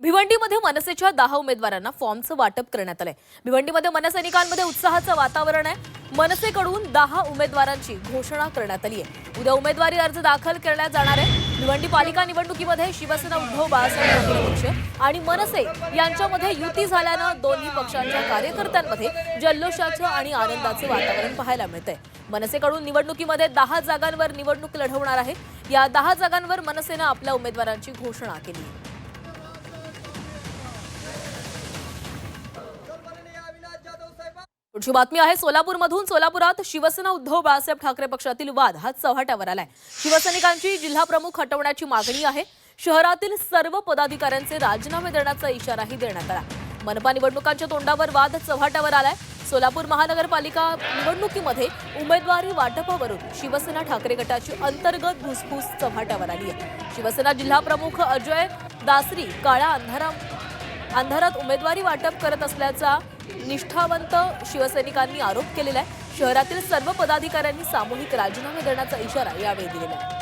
भिवंडीमध्ये मनसेच्या 10 उमेदवारांना फॉर्मचं वाटप करण्यात आलंय। भिवंडीमध्ये मनसैनिकांमध्ये उत्साहाचं वातावरण आहे। मनसेकडून 10 उमेदवारांची घोषणा करण्यात आली आहे। उद्या उमेदवारी अर्ज दाखल करण्यात जाणार आहे। भिवंडी पालिका निवडणुकीमध्ये शिवसेना उद्धव बाळासाहेब ठाकरे पक्ष आणि मनसे यांच्यामध्ये युती झाल्यानं दोन्ही पक्षांच्या कार्यकर्त्यांमध्ये जल्लोषाचं आणि आनंदाचं वातावरण पाहायला मिळतंय। मनसेकडून निवडणुकीमध्ये 10 जागांवर निवडणूक लढवणार आहे। या 10 जागांवर मनसेनं आपल्या उमेदवारांची घोषणा केली आहे। पुढची बातमी आहे सोलापूरमधून। सोलापुरात शिवसेना उद्धव बाळासाहेब ठाकरे पक्षातील वाद हा चव्हाट्यावर आलाय। शिवसैनिकांची जिल्हाप्रमुख हटवण्याची मागणी आहे। शहरातील सर्व पदाधिकाऱ्यांचे राजीनामे देण्याचा इशाराही देण्यात आला। मनपा निवडणुकांच्या तोंडावर वाद चव्हाट्यावर आलाय। सोलापूर महानगरपालिका निवडणुकीमध्ये उमेदवारी वाटपावरून शिवसेना ठाकरे गटाची अंतर्गत धुसफूस चव्हाट्यावर आली आहे। शिवसेना जिल्हाप्रमुख अजय दासरी काळ्या अंधारात उमेदवारी वाटप करत असल्याचा निष्ठावंत शिवसैनिकांनी आरोप केलेला आहे। शहरातील सर्व पदाधिकाऱ्यांनी सामूहिक राजीनामे देण्याचा इशारा यावेळी दिलेला आहे।